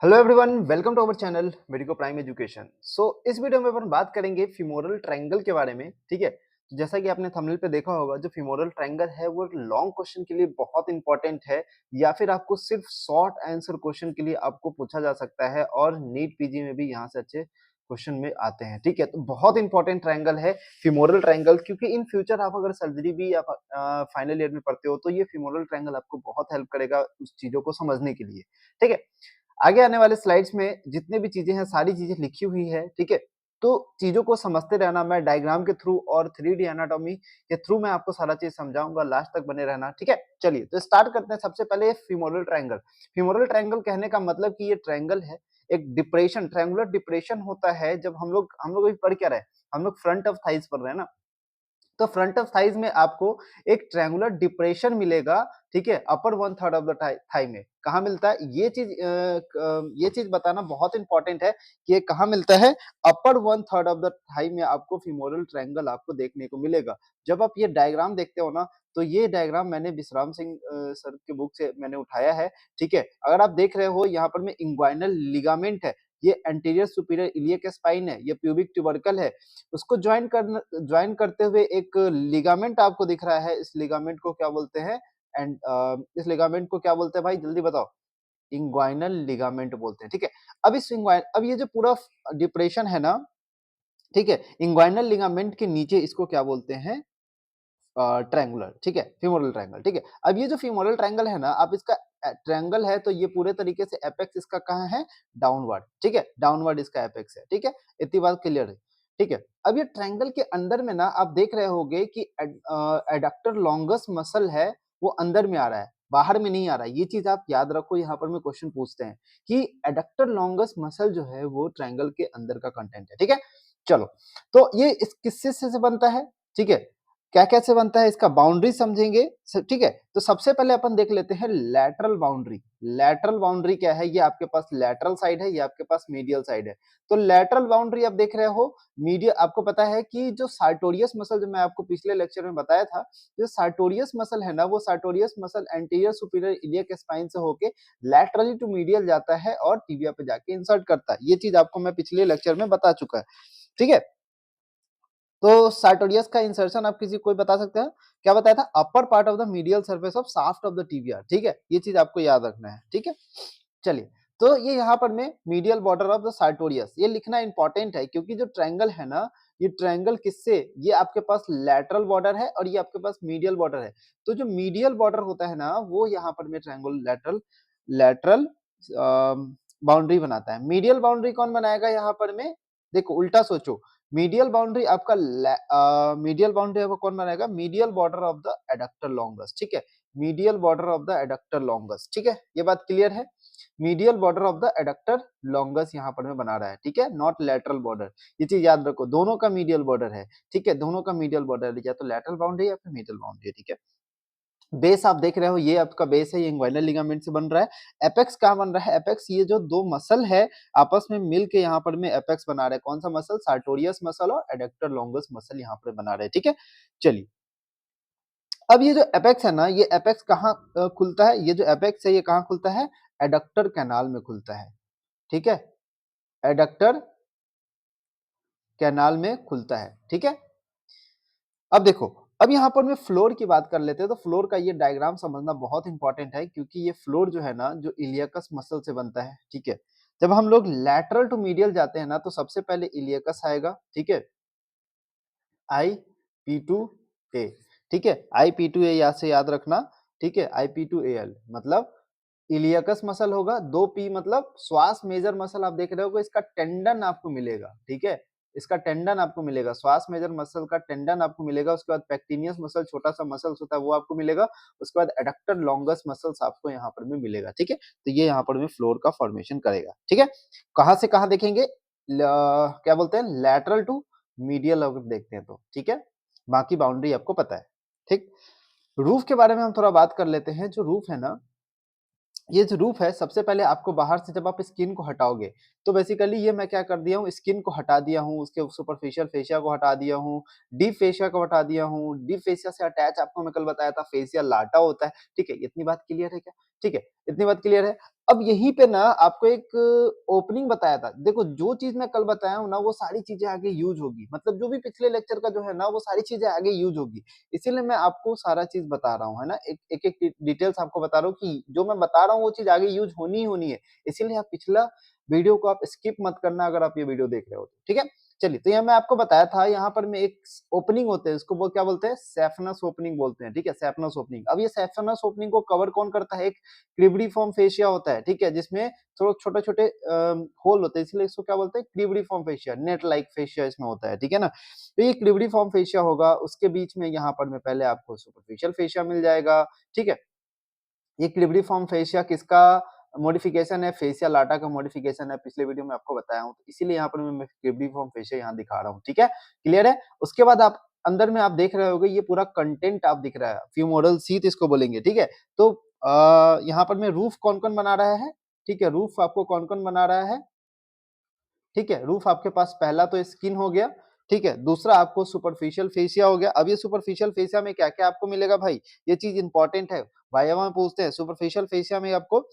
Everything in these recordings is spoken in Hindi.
Hello everyone, welcome to our channel medico prime education. इस वीडियो में अपन बात करेंगे फीमोरल ट्रायंगल के बारे में। ठीक है, तो जैसा कि आपने थंबनेल पे देखा होगा, जो फीमोरल ट्रायंगल है वो एक लॉन्ग क्वेश्चन के लिए बहुत इंपॉर्टेंट है, या फिर आपको सिर्फ शॉर्ट आंसर क्वेश्चन के लिए आपको पूछा जा सकता है, और नीट पीजी में भी यहाँ से अच्छे क्वेश्चन में आते हैं। ठीक है, तो बहुत इंपॉर्टेंट ट्रायंगल है फीमोरल ट्रायंगल, क्योंकि इन फ्यूचर आप अगर सर्जरी भी या फाइनल ईयर में पढ़ते हो तो ये फीमोरल ट्रायंगल आपको बहुत हेल्प करेगा उस चीजों को समझने के लिए। ठीक है, आगे आने वाले स्लाइड्स में जितने भी चीजें हैं सारी चीजें लिखी हुई है। ठीक है, तो चीजों को समझते रहना, मैं डायग्राम के थ्रू और 3D एनाटॉमी के थ्रू मैं आपको सारा चीज समझाऊंगा, लास्ट तक बने रहना। ठीक है, चलिए तो स्टार्ट करते हैं। सबसे पहले फीमोरल ट्रायंगल। फीमोरल ट्रायंगल कहने का मतलब कि ये ट्रायंगल है, एक डिप्रेशन, ट्रायंगुलर डिप्रेशन होता है। जब हम लोग अभी पढ़ क्या रहे हैं, हम लोग फ्रंट ऑफ थाइज पढ़ रहे हैं ना, तो फ्रंट ऑफ थाइज में आपको एक ट्रायंगुलर डिप्रेशन मिलेगा। ठीक है, upper one third of the thigh में कहाँ मिलता है ये चीज बताना बहुत इंपॉर्टेंट है कि ये कहाँ मिलता है। Upper one third of the thigh में आपको फीमोरल ट्रायंगल आपको देखने को मिलेगा। जब आप ये डायग्राम देखते हो ना, तो ये डायग्राम मैंने विश्राम सिंह सर के बुक से मैंने उठाया है। ठीक है, अगर आप देख रहे हो यहाँ पर में इंग्वाइनल लिगामेंट है, ये एंटीरियर सुपीरियर इलियक स्पाइन है, ये प्यूबिक ट्यूबरकल है, उसको ज्वाइन करते हुए एक लिगामेंट आपको दिख रहा है। इस लिगामेंट को क्या बोलते हैं? एंड इस लिगामेंट को क्या बोलते हैं भाई, जल्दी बताओ। इंग्वाइनल लिगामेंट बोलते हैं। ठीक है, अब ये जो पूरा डिप्रेशन है ना, ठीक है, इंग्वाइनल लिगामेंट के नीचे इसको क्या बोलते हैं? ट्रायंगुलर। ठीक है, फीमोरल ट्रायंगल। ठीक है, अब ये जो फीमोरल ट्रायंगल है ना, आप इसका ट्रायंगल है तो ये पूरे तरीके से एपेक्स इसका कहाँ है? डाउनवर्ड। ठीक है, डाउनवर्ड इसका एपेक्स है। ठीक है, इतनी बात क्लियर है। ठीक है, अब ये ट्रायंगल के अंदर में ना आप देख रहे होगे कि एडक्टर लॉन्गस मसल है, वो अंदर में आ रहा है, बाहर में नहीं आ रहा है। ये चीज आप याद रखो, यहाँ पर में क्वेश्चन पूछते हैं कि एडक्टर लॉन्गस मसल जो है वो ट्रायंगल के अंदर का कंटेंट है। ठीक है, चलो, तो ये इस किससे से बनता है? ठीक है, क्या कैसे बनता है, इसका बाउंड्री समझेंगे। ठीक है, तो सबसे पहले अपन देख लेते हैं लैटरल बाउंड्री। लैटरल बाउंड्री क्या है? ये आपके पास लैटरल साइड है, ये आपके पास मीडियल साइड है। तो लैटरल बाउंड्री आप देख रहे हो, मीडियल आपको पता है कि जो सार्टोरियस मसल, जो मैं आपको पिछले लेक्चर में बताया था, जो सार्टोरियस मसल है ना, वो sartorius muscle anterior superior iliac spine से होके लैटरली टू मीडियल जाता है और टिबिया पे जाके इंसर्ट करता है। ये चीज आपको मैं पिछले लेक्चर में बता चुका है। ठीक है, तो सार्टोरियस का इंसर्शन आप किसी कोई बता सकते हैं? क्या बताया था? अपर part of the medial surface of shaft of the tibia. ठीक है, ये चीज आपको याद रखना है। ठीक है, चलिए, तो ये यहाँ पर में medial border of the sartorius ये लिखना इंपॉर्टेंट है, क्योंकि जो ट्रायंगल है ना, ये ट्रायंगल किससे, ये आपके पास लैटरल बॉर्डर है और ये आपके पास मीडियल बॉर्डर है। तो जो मीडियल बॉर्डर होता है ना, वो यहाँ पर में ट्रायंगल लैटरल लैटरल बाउंड्री बनाता है। मीडियल बाउंड्री कौन बनाएगा यहाँ पर में? देखो उल्टा सोचो, मीडियल बाउंड्री आपका मीडियल बाउंड्री आपको कौन बनाएगा? Medial border of the adductor longus. ठीक है, medial border of the adductor longus. ठीक है, ये बात क्लियर है। Medial border of the adductor longus यहाँ पर में बना रहा है। ठीक है, नॉट लेटरल बॉर्डर। ये चीज याद रखो, दोनों का मीडियल बॉर्डर है। ठीक है, दोनों का मीडियल बॉर्डर है, या तो लेटरल बाउंड्री या फिर मीडियल बाउंड्री। ठीक है, बेस आप देख रहे हो, ये आपका बेस है, ये इंग्वाइनल लिगामेंट से बन रहा है। एपेक्स कहाँ बन रहा है? एपेक्स ये जो दो मसल है आपस में मिल के यहाँ पर में एपेक्स बना रहे हैं। कौन सा मसल? सार्टोरियस मसल और एडक्टर लॉन्गस मसल यहाँ पर बना रहे हैं। ठीक है, चलिए, अब ये जो एपेक्स है ना, ये एपेक्स कहाँ खुलता है? ये जो एपेक्स है ये कहाँ खुलता है? एडक्टर कैनाल में खुलता है। ठीक है, एडक्टर कैनाल में खुलता है। ठीक है, अब देखो, अब यहाँ पर मैं फ्लोर की बात कर लेते हैं। तो फ्लोर का ये डायग्राम समझना बहुत इंपॉर्टेंट है, क्योंकि ये फ्लोर जो है ना, जो इलियकस मसल से बनता है। ठीक है, जब हम लोग लैटरल टू मीडियल जाते हैं ना, तो सबसे पहले इलियकस आएगा। ठीक है, आई पी टू ए। ठीक है, आई पी टू ए याद से याद रखना। ठीक है, I P two A L मतलब इलियकस मसल होगा। दो पी मतलब श्वास मेजर मसल आप देख रहे होगे, इसका टेंडन आपको मिलेगा। ठीक है, इसका टेंडन आपको मिलेगा, श्वास मेजर मसल का टेंडन आपको मिलेगा। उसके बाद पेक्टिनियस मसल, छोटा सा मसल्स होता है, वो आपको मिलेगा। उसके बाद एडक्टर लॉन्गस मसल्स आपको यहाँ पर में मिलेगा। ठीक है, तो ये यहाँ पर में फ्लोर का फॉर्मेशन करेगा। ठीक है, कहाँ से कहाँ देखेंगे? क्या बोलते हैं? लैटरल टू मीडियल अगर देखते हैं तो। ठीक है, बाकी बाउंड्री आपको पता है। ठीक, रूफ के बारे में हम थोड़ा बात कर लेते हैं। जो रूफ है ना, ये जो रूफ है, सबसे पहले आपको बाहर से जब आप स्किन को हटाओगे, तो बेसिकली ये मैं क्या कर दिया हूँ, स्किन को हटा दिया हूँ, उसके सुपरफिशियल फेशिया को हटा दिया हूँ, डीप फेशिया को हटा दिया हूँ। डीप फेशिया से अटैच आपको मैं कल बताया था फेशिया लाटा होता है। ठीक है, इतनी बात क्लियर है क्या? ठीक है, इतनी बात क्लियर है। अब यहीं पे ना आपको एक ओपनिंग बताया था। देखो जो चीज़ मैं कल बताया हूँ ना वो सारी चीज़ें आगे यूज़ होगी। मतलब जो भी पिछले लेक्चर का जो है ना वो सारी चीज़ें आगे यूज़ होगी। इसीलिए मैं आपको सारा चीज़ बता रहा हूँ, है ना? एक-एक डिटेल्स आपको बता रहा हूँ कि जो मैं बता रहा हूँ वो चीज़ आगे यूज़ होनी ही होनी है। इसीलिए आप पिछला वीडियो को आप स्किप मत करना अगर आप ये वीडियो देख रहे हो तो, ठीक है? चलिए, तो यहाँ मैं आपको बताया था यहाँ पर मैं एक ओपनिंग होते हैं, इसको वो क्या बोलते हैं? सैफनस ओपनिंग बोलते हैं, ठीक है? सैफनस ओपनिंग। अब ये सैफनस ओपनिंग को कवर कौन करता है? एक क्रिब्रिफॉर्म फेशिया होता है, ठीक है? जिसमें थोड़ा छोटे-छोटे होल होते हैं, इसलिए इसको क्या बोलते हैं? Cribriform fascia, net like fascia इसमें होता है, ठीक है ना? तो ये क्रिब्रिफॉर्म फेशिया होगा, उसके बीच में यहाँ पर में पहले आपको सुपरफिशियल फेशिया मिल जाएगा, ठीक है? ये क्लिब्रिफॉर्म फेशिया किसका मॉडिफिकेशन है? फेशिया लाटा का मॉडिफिकेशन है, पिछले वीडियो में आपको बताया हूँ, तो इसीलिए यहाँ पर मैं क्लिब्रिफॉर्म फेशिया यहाँ दिखा रहा हूँ, ठीक है? क्लियर है? उसके बाद आप अंदर में आप देख रहे होंगे ये पूरा कंटेंट आप दिख रहा है, फ्यूमोरल शीथ इसको बोलेंगे, ठीक है? तो यहाँ पर में रूफ कौन-कौन बना रहा है? ठीक है, रूफ आपको कौन-कौन बना रहा है? ठीक है, रूफ आपके पास पहला तो स्किन हो गया, ठीक है? दूसरा आपको सुपरफिशियल फेशिया हो गया। अब ये सुपरफिशियल फेशिया में क्या-क्या आपको मिलेगा भाई? ये चीज़ इम्पोर्टेंट है। वाइवा में पूछते हैं, सुपरफिशियल फेशिया में आपको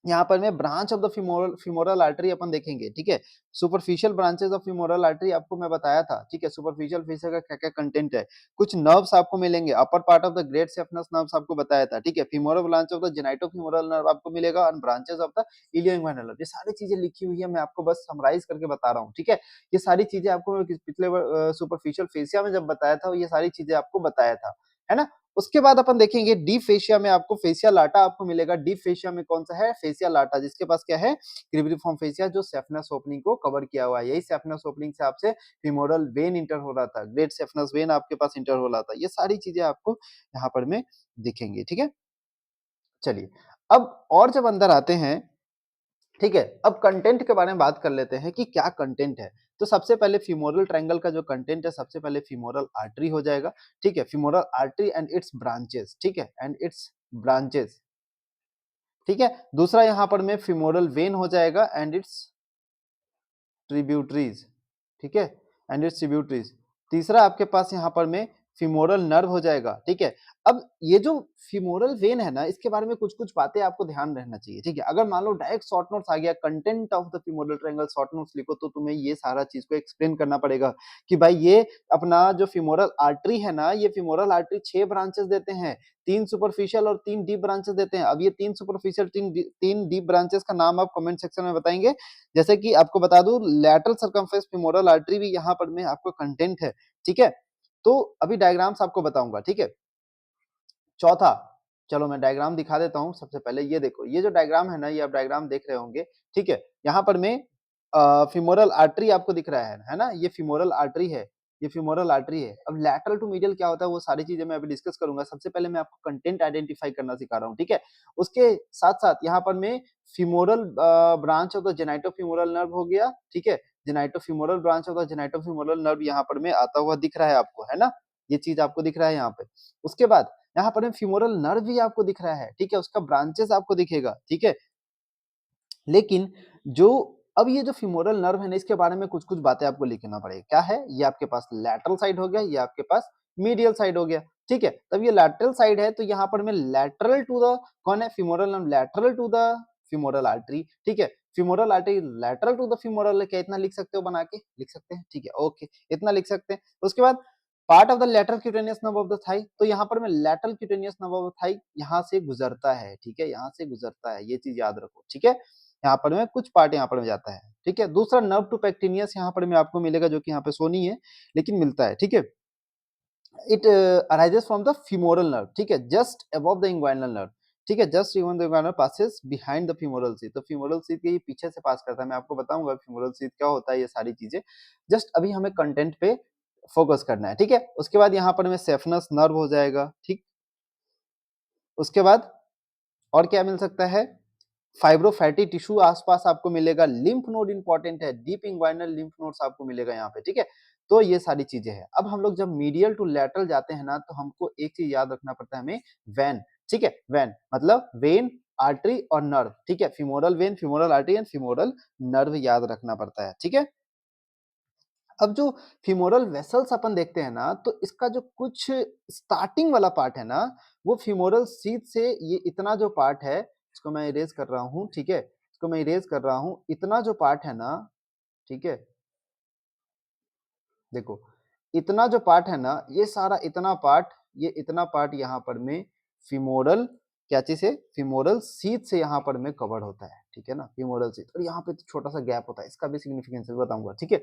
यहाँ पर में branch of the femoral femoral artery अपन देखेंगे, ठीक है? Superficial branches of femoral artery आपको मैं बताया था, ठीक है? सुपरफिशियल फेशिया का क्या-क्या कंटेंट है। कुछ नर्व्स आपको मिलेंगे, upper part of the great saphenous nerves आपको बताया था, ठीक है? Femoral branch of the genitofemoral nerve आपको मिलेगा और branches of the ilioinguinal nerve. ये सारी चीज़ें लिखी हुई है, मैं आपको बस समराइज़ करके बता रहा हूँ, ठीक है? ये सारी चीज़ें आपको मैं पिछले सुपरफिशियल फेशिया में जब बताया था, ये सारी चीज़ें आपको बताया था, है ना? उसके बाद अपन देखेंगे डीप फेशिया में आपको फेशिया लाटा आपको मिलेगा। डीप फेशिया में कौन सा है? फेशिया लाटा, जिसके पास क्या है? क्रिब्रिफॉर्म फेशिया जो सेफनस ओपनिंग को कवर किया हुआ है। यही सेफनस ओपनिंग से आपसे फीमोरल वेन इंटर हो रहा था। ग्रेट सेफनस वेन आपके पास इंटर हो रहा था। ये सारी चीज़ें आपको यहाँ पर में दिखेंगी, ठीक है? चलिए, अब और जब अंदर आते हैं, ठीक है? अब कंटेंट के बारे में बात कर लेते हैं कि क्या कंटेंट है। तो सबसे पहले फीमोरल ट्रायंगल का जो कंटेंट है, सबसे पहले फीमोरल आर्टरी हो जाएगा, ठीक है? Femoral artery and it's branches, ठीक है? एंड इट्स ब्रांचेस, ठीक है? दूसरा यहाँ पर में फीमोरल वेन हो जाएगा एंड इट्स ट्रिब्यूटरीज, ठीक है? And it's tributaries. तीसरा आपके पास यहाँ पर में फीमोरल नर्व हो जाएगा, ठीक है? अब ये जो फीमोरल वेन है ना, इसके बारे में कुछ-कुछ बातें आपको ध्यान रहना चाहिए, ठीक है? अगर मान लो डायरेक्ट शॉर्ट नोट्स आ गया, content of the femoral triangle short notes लिखो, तो तुम्हें ये सारा चीज़ को एक्सप्लेन करना पड़ेगा कि भाई ये अपना जो फीमोरल आर्टरी है ना, ये फीमोरल आर्टरी 6 ब्रांचेस देते हैं, 3 सुपरफिशियल और 3 डीप ब्रांचेस देते हैं। अब ये 3 सुपरफिशियल 3 डीप ब्रांचेस का नाम आप कमेंट सेक्शन में बताएँगे। जैसे कि आपको बता दूं लैटरल सर्कमफ्लेक्स फीमोरल आर्टरी भी यहाँ पर में आपको कंटेंट है, ठीक है? तो अभी डायग्राम्स आपको बताऊंगा, ठीक है? चौथा, चलो मैं डायग्राम दिखा देता हूँ। सबसे पहले ये देखो, ये जो डायग्राम है ना, ये आप डायग्राम देख रहे होंगे, ठीक है? यहाँ पर में फीमोरल आर्टरी आपको दिख रहा है ना? ये फीमोरल आर्टरी है, ये फीमोरल आर्टरी है। अब लैटरल टू मीडियल क्या होता है, वो सारी चीज़ें मैं अभी डिस्कस करूँगा। सबसे पहले मैं आपको कंटेंट आइडेंटिफाई करना सिखा रहा हूँ, ठीक है? उसके साथ-साथ यहाँ पर में femoral branch of the genitofemoral nerve हो गया, ठीक है? Genitofemoral branch of the genitofemoral nerve यहाँ पर में आता हुआ दिख रहा है आपको, है ना? ये चीज़ आपको दिख रहा है यहाँ पे। उसके बाद यहाँ पर फीमोरल नर्व भी आपको दिख रहा है, ठीक है? उसका ब्रांचेस आपको दिखेगा, ठीक है? लेकिन जो अब ये जो फीमोरल नर्व है ना, इसके बारे में कुछ-कुछ बातें आपको लिखना पड़ेगा। क्या है? ये आपके पास लैटरल साइड हो गया, ये आपके पास मीडियल साइड हो गया, ठीक है? तब ये लैटरल साइड है, तो यहाँ पर मैं लैटरल टू द कौन है? Femoral nerve lateral to the femoral artery, ठीक है? Femoral artery lateral to the femoral क्या इतना लिख सकते हो बना के? लिख सकते हैं, ठीक है, ओके, इतना लिख सकते हैं। उसके बाद part of the lateral cutaneous nerve of the thigh, तो यहाँ पर मैं lateral cutaneous nerve of the thigh यहाँ से गुजरता है, ठीक है? यहाँ से गुजरता है, ये चीज़ याद रखो, ठीक है? यहाँ पर में कुछ पार्ट यहाँ पर में जाता है, ठीक है? दूसरा नर्व टू पेक्टिनियस यहाँ पर में आपको मिलेगा, जो कि यहाँ पे शो नहीं है, लेकिन मिलता है, ठीक है? It arises from the femoral nerve, ठीक है? Just above the inguinal nerve, ठीक है? Just even the inguinal passes behind the femoral sheath, तो फीमोरल शीथ के ये पीछे से पास करता है। मैं आपको बताऊंगा फीमोरल शीथ क्या होता है, ये सारी चीजें। जस्ट अभी हमें कंटेंट पे फोकस करना है, ठीक है? उसके बाद यहाँ पर में सेफनस नर्व हो जाएगा, ठीक? उसके बाद और क्या मिल सकता है? फाइब्रोफैटी टिश्यू आसपास आपको मिलेगा, लिम्फ नोड इंपॉर्टेंट है, डीप इंग्वाइनल लिम्फ नोड्स आपको मिलेगा यहाँ पे, ठीक है? तो ये सारी चीजें हैं। अब हम लोग जब मीडियल टू लैटरल जाते हैं ना, तो हमको एक चीज याद रखना पड़ता है हमें, वैन, ठीक है? वैन मतलब वेन, आर्टरी और नर्व, ठीक है? Femoral when, femoral artery and femoral nerve याद रखना पड़ता है, ठीक है? अब जो फीमोरल वेसल्स अपन देखते हैं ना, तो इसका जो कुछ स्टार्टिंग वाला पार्ट है ना, वो फीमोरल शीथ से ये इतना जो पार्ट है, इसको मैं इरेज़ कर रहा हूँ, ठीक है? इसको मैं इरेज़ कर रहा हूँ, इतना जो पार्ट है ना, ठीक है? देखो, इतना जो पार्ट है ना, ये सारा इतना पार्ट, ये इतना पार्ट यहाँ पर में फीमोरल क्या चीज़ है? फीमोरल शीथ से यहाँ पर में कवर्ड होता है, ठीक है ना? फीमोरल शीथ और यहाँ पे तो छोटा-सा गैप होता है, इसका भी सिग्निफिकेंस बताऊँगा, ठीक है?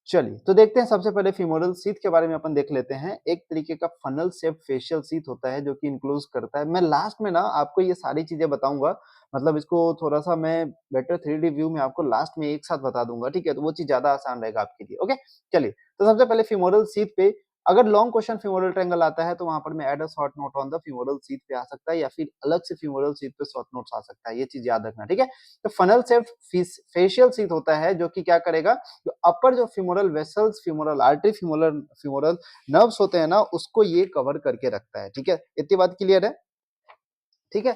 चलिए, तो देखते हैं सबसे पहले फीमोरल शीथ के बारे में अपन देख लेते हैं। एक तरीके का फनल शेप्ड फेशियल शीथ होता है जो कि इन्क्लोज़ करता है। मैं लास्ट में ना आपको ये सारी चीज़ें बताऊँगा, मतलब इसको थोड़ा-सा मैं बेटर 3D व्यू में आपको लास्ट में एक साथ बता दूँगा, ठीक है? तो वो चीज़ ज़्यादा आसान रहेगा आपके लिए, ओके? चलिए, तो सबसे पहले फीमोरल शीथ पे अगर लॉन्ग क्वेश्चन फीमोरल ट्रायंगल आता है तो वहाँ पर मैं add a short note on the femoral sheath पे आ सकता है या फिर अलग से फीमोरल शीथ पे शॉर्ट नोट्स आ सकता है, ये चीज़ याद रखना, ठीक है? तो फनल शेप्ड फेशियल शीथ होता है जो कि क्या करेगा, जो अपर जो femoral vessels, femoral artery, femoral femoral nerves होते हैं ना, उसको ये कवर करके रखता है, ठीक है? इतनी बात क्लियर है? ठीक है?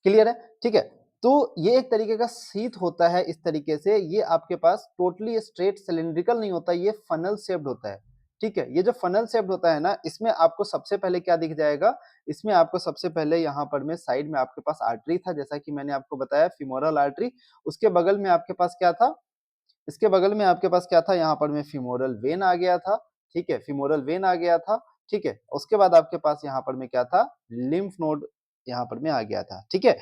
क्लियर है? ठीक है। तो ये एक तरीके का शीथ होता है इस तरीके से, ये आपके पास टोटली स्ट्रेट सिलिंड्रिकल नहीं होता, ये फनल शेप्ड होता है, ठीक है? ये जो फनल शेप्ड होता है ना, इसमें आपको सबसे पहले क्या दिख जाएगा, इसमें आपको सबसे पहले यहाँ पर में साइड में आपके पास आर्टरी था, जैसा कि मैंने आपको बताया फीमोरल आर्टरी, उसके बगल में आपके पास क्या था, इसके बगल में आपके पास क्या था, यहाँ पर में फीमोरल वेन आ गया था, ठीक है? फीमोरल वेन आ गया था, ठीक है? उसके बाद आपके पास यहाँ पर में क्या था, लिम्फ नोड यहाँ पर में आ गया था, ठीक है?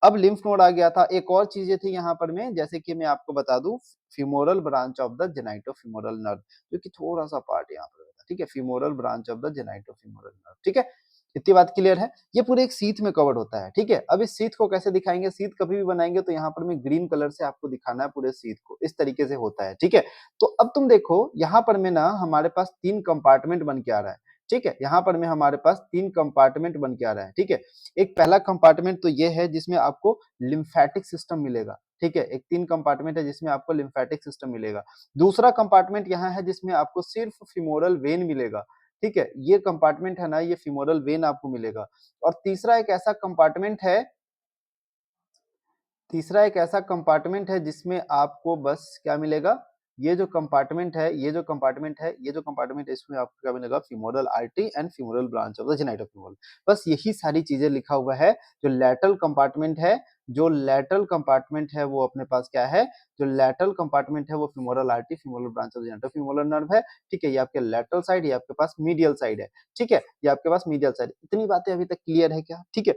अब लिम्फ नोड आ गया था, एक और चीज़ें थी यहाँ पर में, जैसे कि मैं आपको बता दूँ, femoral branch of the genitofemoral nerve, जो कि थोड़ा-सा पार्ट यहाँ पर होता है, ठीक है? Femoral branch of the genitofemoral nerve, ठीक है? इतनी बात क्लियर है? ये पूरे एक शीथ में कवर्ड होता है, ठीक है? अब इस शीथ को कैसे दिखाएँगे? शीथ कभी भी बनाएँगे तो यहाँ पर में ग्रीन कलर से आपको दिखाना है पूरे शीथ को, इस तरीके से होता है, ठीक है? तो अब तुम देखो, यहाँ पर में ना हमारे पास 3 कंपार्टमेंट बन के आ रहा है, ठीक है? यहाँ पर में हमारे पास 3 कंपार्टमेंट बन के आ रहा है, ठीक है? एक पहला कंपार्टमेंट तो ये है जिसमें आपको लिम्फैटिक सिस्टम मिलेगा, ठीक है? एक 3 कंपार्टमेंट है जिसमें आपको लिम्फैटिक सिस्टम मिलेगा। दूसरा कंपार्टमेंट यहाँ है जिसमें आपको सिर्फ फीमोरल वेन मिलेगा, ठीक है? ये कंपार्टमेंट है ना, ये फीमोरल वेन आपको मिलेगा। और तीसरा एक ऐसा कंपार्टमेंट है जिसमें आपको बस क्या मिलेगा, ये जो कंपार्टमेंट है इसमें आपको क्या मिलेगा, femoral artery and femoral branch of the genitofemoral. बस यही सारी चीजें लिखा हुआ है। जो लैटरल कंपार्टमेंट है वो अपने पास क्या है, जो लैटरल कंपार्टमेंट है वो femoral artery, femoral branch of the genitofemoral nerve है, ठीक है? ये आपके लैटरल साइड, ये आपके पास मीडियल साइड है, ठीक है? ये आपके पास मीडियल साइड। इतनी बातें अभी तक क्लियर है क्या? ठीक है?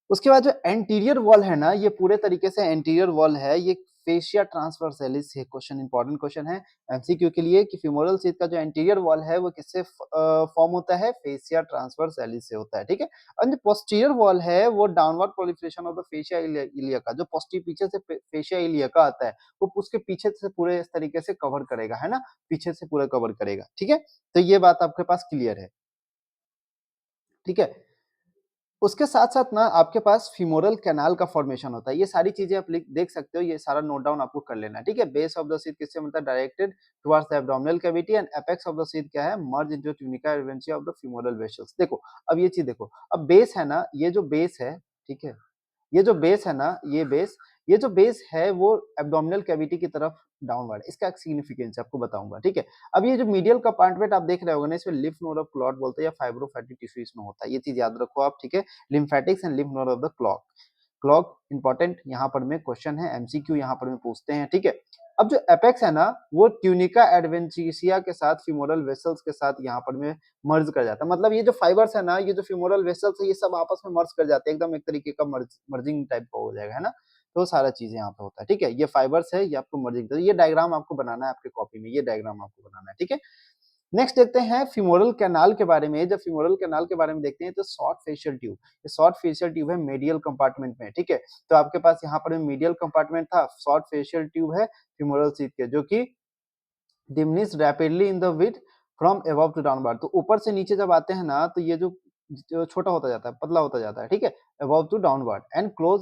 उसके बाद जो एंटीरियर वॉल है ना, ये पूरे तरीके से एंटीरियर वॉल है, ये फेशिया ट्रांसवर्सैलिस से क्वेश्चन, इंपॉर्टेंट क्वेश्चन है एमसीक्यू के लिए कि फीमोरल शीथ का जो एंटीरियर वॉल है वो किससे फॉर्म होता है, फेशिया ट्रांसवर्सैलिस से होता है, ठीक है? और जो पोस्टीरियर वॉल है वो downward proliferation of the fascia iliaca, जो पोस्टी पीछे से फेशिया इलियाका आता है, वो उसके पीछे से पूरे इस तरीके से कवर करेगा, है ना? पीछे से पूरा कवर करेगा, ठीक है? तो ये बात आपके पास क्लियर है, ठीक है? उसके साथ-साथ ना आपके पास फीमोरल कैनाल का फॉर्मेशन होता है। ये सारी चीज़ें आप लिख देख सकते हो, ये सारा नोट डाउन आपको कर लेना है, ठीक है? बेस ऑफ द शीथ किससे मिलता है? Directed towards the abdominal cavity and apex of the sheath क्या है? Merge into tunica adventitia of the femoral vessels. देखो, अब ये चीज़ देखो, अब बेस है ना, ये जो बेस है, ठीक है? ये जो बेस है ना, ये जो बेस है वो एब्डोमिनल कैविटी की तरफ डाउनवर्ड है। इसका एक सिग्निफिकेंस आपको बताऊँगा, ठीक है? अब ये जो मीडियल कंपार्टमेंट आप देख रहे होंगे ना, इसमें लिम्फ नोड ऑफ क्लॉट बोलते हैं या फाइब्रोफैटी टिश्यू इसमें होता है। ये चीज़ याद रखो आप, ठीक है? Lymphatics and lymph node of the Cloquet. Cloquet important यहाँ पर में क्वेश्चन है, एमसीक्यू यहाँ पर में पूछते हैं, ठीक है? अब जो एपेक्स है ना, वो ट्यूनिका एडवेंटिशिया के साथ फीमोरल वेसल्स के साथ यहाँ पर में मर्ज कर जाता है। मतलब ये जो फाइबर्स है ना, ये जो फीमोरल वेसल्स है, ये सब आपस में मर्ज कर जाते हैं, एकदम एक तरीके का मर्जिंग टाइप का हो जाएगा, है ना? तो सारा चीज़ यहाँ पे होता है, ठीक है? ये फाइबर्स है, ये आपको मर्जिंग, तो ये डायग्राम आपको बनाना है आपकी कॉपी में, ये डायग्राम आपको बनाना है, ठीक है? नेक्स्ट देखते हैं फीमोरल कैनाल के बारे में। जब फीमोरल कैनाल के बारे में देखते हैं तो शॉर्ट फेशियल ट्यूब, ये शॉर्ट फेशियल ट्यूब है मेडियल कंपार्टमेंट में, ठीक है? तो आपके पास यहाँ पर मीडियल कंपार्टमेंट था, शॉर्ट फेशियल ट्यूब है फीमोरल शीथ के, जो कि diminish rapidly in the width from above to downward. तो ऊपर से नीचे जब आते हैं ना, तो ये जो छोटा होता जाता है, पतला होता जाता है, ठीक है? Above to downward and close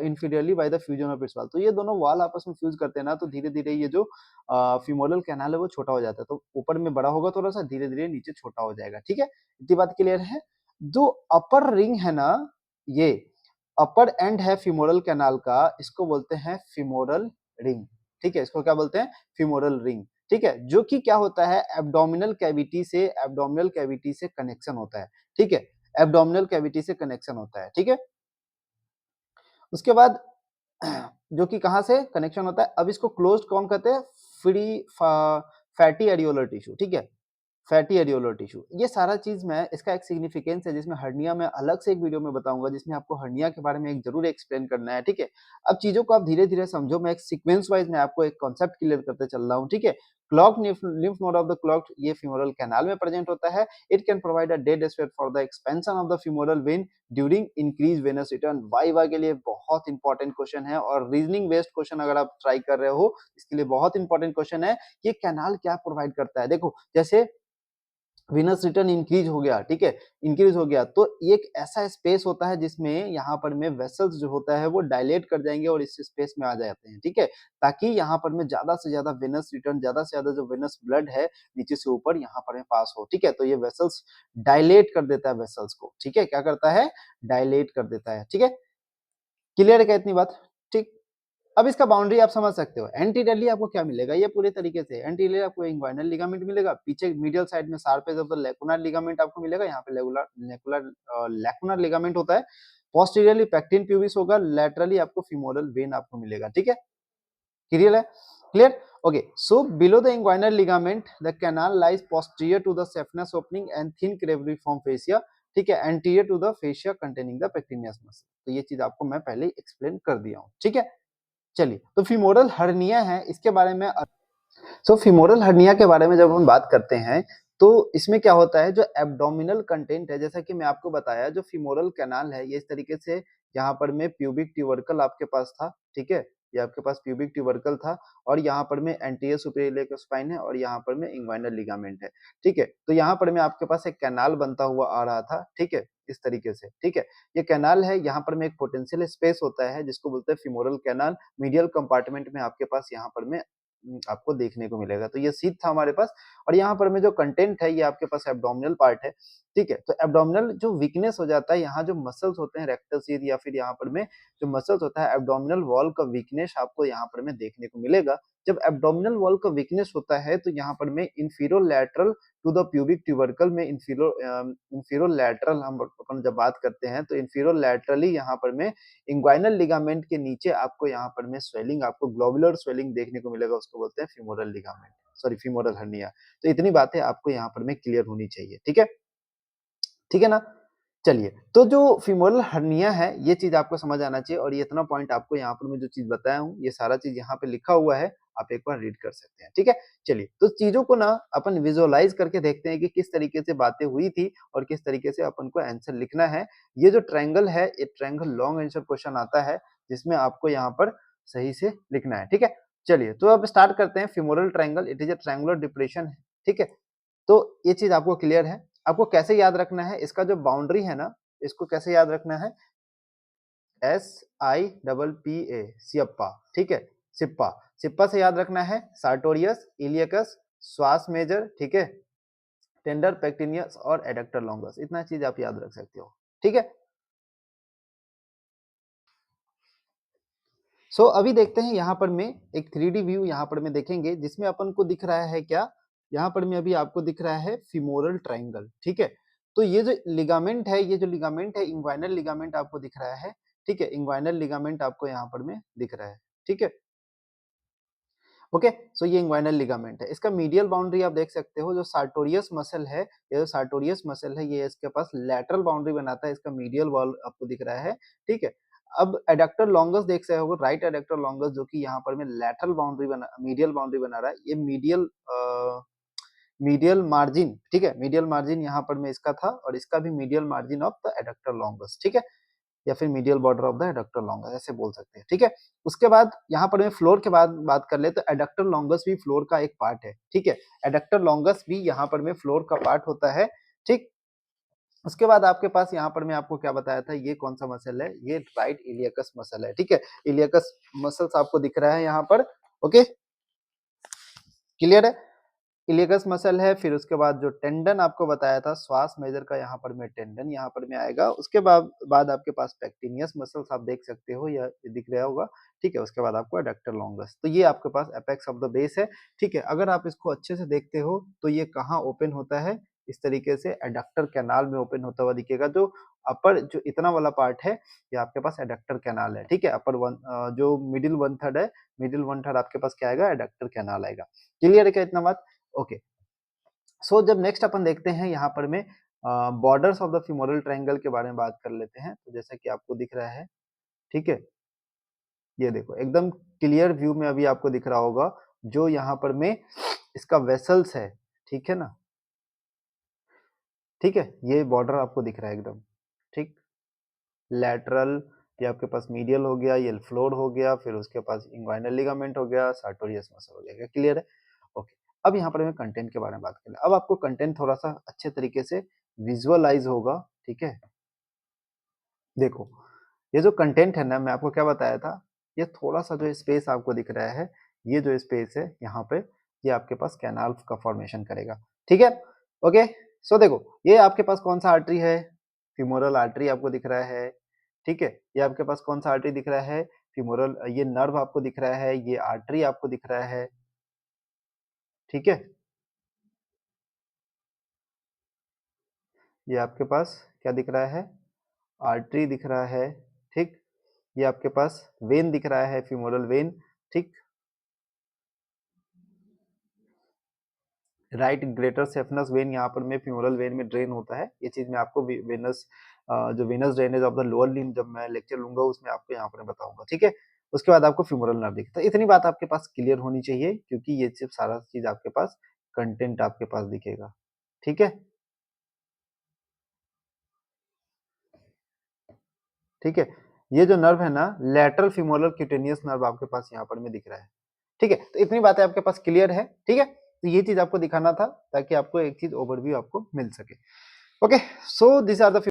inferiorly by the fusion of its wall. तो ये दोनों वॉल आपस में फ्यूज करते हैं ना, तो धीरे-धीरे ये जो फीमोरल कैनाल है वो छोटा हो जाता है। तो ऊपर में बड़ा होगा थोड़ा-सा, धीरे-धीरे नीचे छोटा हो जाएगा, ठीक है? इतनी बात क्लियर है? जो अपर रिंग है ना, ये अपर एंड है फीमोरल कैनाल का, इसको बोलते हैं फीमोरल रिंग, ठीक है, इसको क्या बोलते हैं, फीमोरल रिंग, ठीक है, जो कि क्या होता है, एब्डोमिनल कैविटी से कनेक्शन होता है, ठीक है, एब्डोमिनल कैविटी से कनेक्शन होता है, ठीक है। उसके बाद जो कि कहाँ से कनेक्शन होता है, अब इसको क्लोज्ड कौन कहते हैं, फ्री फैटी एरियोलर टिश्यू, ठीक है, फैटी एरियोलर टिश्यू, ये सारा चीज मैं, इसका एक सिग्निफिकेंस है जिसमें हर्निया में अलग से एक वीडियो में बताऊंगा, जिसमें आपको हर्निया के बारे में एक जरूर एक्सप्लेन करना है, ठीक है। अब चीजों को आप धीरे धीरे समझो, मैं एक सीक्वेंस वाइज मैं आपको एक कॉन्सेप्ट क्लियर करते चल रहा हूँ, ठीक है। Clock lymph node of the clock, ये फीमोरल कैनाल में प्रेजेंट होता है। It can provide a dead space for the expansion of the femoral when during increase Venus return. Viva के लिए बहुत इंपॉर्टेंट क्वेश्चन है, और रीजनिंग बेस्ड क्वेश्चन अगर आप ट्राई कर रहे हो, इसके लिए बहुत इंपॉर्टेंट क्वेश्चन है, ये कैनाल क्या प्रोवाइड करता है। देखो, जैसे विनस रिटर्न इंक्रीज हो गया, ठीक है, इंक्रीज हो गया, तो एक ऐसा स्पेस होता है जिसमें यहाँ पर में वेसल्स जो होता है वो डायलेट कर जाएंगे और इस स्पेस में आ जाते हैं, ठीक है, ताकि यहाँ पर में ज्यादा से ज्यादा वेनस रिटर्न, ज्यादा से ज्यादा जो वेनस ब्लड है नीचे से ऊपर यहाँ पर में पास हो, ठीक है। तो ये वेसल्स डायलेट कर देता है वेसल्स को, ठीक है, क्या करता है, डायलेट कर देता है, ठीक है। क्लियर है क्या इतनी बात, ठीक। अब इसका बाउंड्री आप समझ सकते हो, एंटीरियरली आपको क्या मिलेगा, ये पूरे तरीके से एंटीरियर आपको इंग्वाइनल लिगामेंट मिलेगा, पीछे मीडियल साइड में sharp edge of the lacunar ligament आपको मिलेगा, यहाँ पे लैकुनर लिगामेंट होता है। पोस्टीरियरली पेक्टिन प्यूबिस होगा, लैटरली आपको फीमोरल वेन आपको मिलेगा, ठीक है, क्लियर है, clear, okay. So below the inguinal ligament the canal lies posterior to the saphenous opening and thin cribriform fascia, ठीक है, anterior to the fascia containing the pectineus muscle. तो ये चीज आपको मैं पहले एक्सप्लेन कर दिया हूँ, ठीक है। चलिए, तो फीमोरल हर्निया है, इसके बारे में फीमोरल हर्निया के बारे में जब हम बात करते हैं, तो इसमें क्या होता है, जो एब्डोमिनल कंटेंट है, जैसा कि मैं आपको बताया, जो फीमोरल कैनाल है, ये इस तरीके से यहाँ पर में प्यूबिक ट्यूबरकल आपके पास था, ठीक है, ये आपके पास प्यूबिक ट्यूबरकल था, और यहाँ पर में एंटीरियर सुपीरियर इलियक स्पाइन है, और यहाँ पर में इंग्वाइनल लिगामेंट है, ठीक है। तो यहाँ पर में आपके पास एक कैनाल बनता हुआ आ रहा था, ठीक है, इस तरीके से, ठीक है। ये कैनाल है, यहाँ पर में एक पोटेंशियल स्पेस होता है जिसको बोलते हैं फीमोरल कैनाल, मीडियल कंपार्टमेंट में आपके पास यहाँ पर में आपको देखने को मिलेगा। तो ये सीट था हमारे पास, और यहाँ पर में जो कंटेंट है, ये आपके पास एब्डोमिनल पार्ट है, ठीक है। तो एब्डोमिनल जो वीकनेस हो जाता है, यहाँ जो मसल्स होते हैं रेक्टल सीथ, या फिर यहाँ पर में जो मसल्स होता है एब्डोमिनल वॉल का वीकनेस आपको यहाँ पर में देखने को मिलेगा। जब एब्डोमिनल वॉल का वीकनेस होता है, तो यहाँ पर में inferior lateral to the pubic tubercle में इंफीरियर लैटरल हम अपन जब बात करते हैं, तो इंफीरियर लैटरली यहाँ पर में इंग्वाइनल लिगामेंट के नीचे आपको यहाँ पर में स्वेलिंग, आपको ग्लोबुलर स्वेलिंग देखने को मिलेगा, उसको बोलते हैं femoral ligament, sorry femoral hernia. तो इतनी बातें आपको यहाँ पर में क्लियर होनी चाहिए, ठीक है, ठीक है ना। चलिए, तो जो फीमोरल हर्निया है, ये चीज आपको समझ आना चाहिए, और ये इतना पॉइंट आपको यहाँ पर मैं जो चीज बताया हूँ, ये सारा चीज यहाँ पे लिखा हुआ है, आप एक बार रीड कर सकते हैं, ठीक है। चलिए, तो चीजों को ना अपन विजुअलाइज करके देखते हैं कि किस तरीके से बातें हुई थी और किस तरीके से अपन को आंसर लिखना है। ये जो ट्रायंगल है, ये ट्रायंगल लॉन्ग आंसर क्वेश्चन आता है, जिसमें आपको यहाँ पर सही से लिखना है, ठीक है। चलिए, तो अब स्टार्ट करते हैं। Femoral triangle, it is a triangular depression है, ठीक है। तो ये चीज आपको क्लियर है। आपको कैसे याद रखना है, इसका जो बाउंड्री है ना, इसको कैसे याद रखना है, SIPPA, सियप्पा, ठीक है, सिप्पा, सिप्पा से याद रखना है सार्टोरियस, इलियकस, श्वास मेजर, ठीक है, टेंडर पेक्टिनियस और एडक्टर लॉन्गस, इतना चीज आप याद रख सकते हो, ठीक है। अभी देखते हैं यहाँ पर में एक 3D व्यू यहाँ पर में देखेंगे, जिसमें अपन को दिख रहा है क्या, यहाँ पर में अभी आपको दिख रहा है फीमोरल ट्रायंगल, ठीक है। तो ये जो लिगामेंट है, ये जो लिगामेंट है, इंग्वाइनल लिगामेंट आपको दिख रहा है, ठीक है, इंग्वाइनल लिगामेंट आपको यहाँ पर में दिख रहा है, ठीक है, ओके। ये इंग्वाइनल लिगामेंट है, इसका मीडियल बाउंड्री आप देख सकते हो, जो सार्टोरियस मसल है, ये जो सार्टोरियस मसल है, ये इसके पास लैटरल बाउंड्री बनाता है, इसका मीडियल वॉल आपको दिख रहा है, ठीक है। अब एडक्टर लॉन्गस देख सकते हो, राइट एडक्टर लॉन्गस, जो कि यहाँ पर में लैटरल बाउंड्री बना, मीडियल बाउंड्री बना रहा है, ये मीडियल मार्जिन, ठीक है, मीडियल मार्जिन यहाँ पर में इसका था, और इसका भी medial margin of the adductor longus, ठीक है, या फिर medial border of the adductor longus, ऐसे बोल सकते हैं, ठीक है। उसके बाद यहाँ पर मैं फ्लोर के बाद बात कर ले, तो एडक्टर लॉन्गस भी फ्लोर का एक पार्ट है, ठीक है, एडक्टर लॉन्गस भी यहाँ पर में फ्लोर का पार्ट होता है, ठीक। उसके बाद आपके पास यहाँ पर मैं आपको क्या बताया था, ये कौन सा मसल है, ये राइट इलियकस मसल है, ठीक है, इलियकस मसल्स आपको दिख रहा है यहाँ पर, ओके, क्लियर है। इलियकस मसल है, फिर उसके बाद जो टेंडन आपको बताया था श्वास मेजर का, यहाँ पर में टेंडन यहाँ पर में आएगा। उसके बाद आपके पास पेक्टिनियस मसल्स आप देख सकते हो, या दिख रहा होगा, ठीक है। उसके बाद आपको एडक्टर लॉन्गस, तो ये आपके पास एपेक्स ऑफ द बेस है, ठीक है। अगर आप इसको अच्छे से देखते हो तो ये कहाँ ओपन होता है, इस तरीके से एडक्टर कैनाल में ओपन होता हुआ दिखेगा। जो अपर जो इतना वाला पार्ट है, ये आपके पास एडक्टर कैनाल है, ठीक है। जो मिडिल वन थर्ड है, मिडिल वन थर्ड आपके पास क्या आएगा, एडक्टर कैनाल आएगा। क्लियर है क्या इतना बात? ओके। सो जब नेक्स्ट अपन देखते हैं यहाँ पर में borders of the femoral triangle के बारे में बात कर लेते हैं। तो जैसा कि आपको दिख रहा है, ठीक है, ये देखो एकदम क्लियर व्यू में अभी आपको दिख रहा होगा, जो यहाँ पर में इसका वेसल्स है, ठीक है ना, ठीक है, ये बॉर्डर आपको दिख रहा है एकदम, ठीक। लैटरल, ये आपके पास मीडियल हो गया, ये फ्लोर हो गया, फिर उसके पास इंग्वाइनल लिगामेंट हो गया, सार्टोरियस मसल हो गया। क्लियर है? ओके। अब यहाँ पर हमें कंटेंट के बारे में बात करें। अब आपको कंटेंट थोड़ा सा अच्छे तरीके से विजुअलाइज होगा, ठीक है। देखो, ये जो कंटेंट है ना, मैं आपको क्या बताया था, ये थोड़ा सा जो स्पेस आपको दिख रहा है, ये जो स्पेस है यहाँ पे, ये आपके पास कैनाल का फॉर्मेशन करेगा, ठीक है। ओके। सो देखो, ये आपके पास कौन सा आर्टरी है, फीमोरल आर्टरी आपको दिख रहा है, ठीक है। ये आपके पास कौन सा आर्टरी दिख रहा है, फीमोरल, ये नर्व आपको दिख रहा है, ये आर्टरी आपको दिख रहा है, ठीक है। ये आपके पास क्या दिख रहा है, आर्टरी दिख रहा है, ठीक। ये आपके पास वेन दिख रहा है, फीमोरल वेन, ठीक। राइट ग्रेटर सेफनस वेन यहाँ पर में फीमोरल वेन में ड्रेन होता है। ये चीज मैं आपको वेनस जो venous drainage of the lower limb जब मैं लेक्चर लूंगा उसमें आपको यहाँ पर बताऊंगा, ठीक है। उसके बाद आपको फीमोरल नर्व दिखेगा। तो इतनी बात आपके पास क्लियर होनी चाहिए, क्योंकि ये सिर्फ सारा चीज आपके पास कंटेंट आपके पास दिखेगा, ठीक है, ठीक है। ये जो नर्व है ना, लेटरल फीमोरल क्यूटेनियस नर्व आपके पास यहाँ पर में दिख रहा है, ठीक है। तो इतनी बातें आपके पास क्लियर है, ठीक है। तो ये चीज आपको दिखाना था ताकि आपको एक चीज ओवरव्यू आपको मिल सके। Okay. So this are the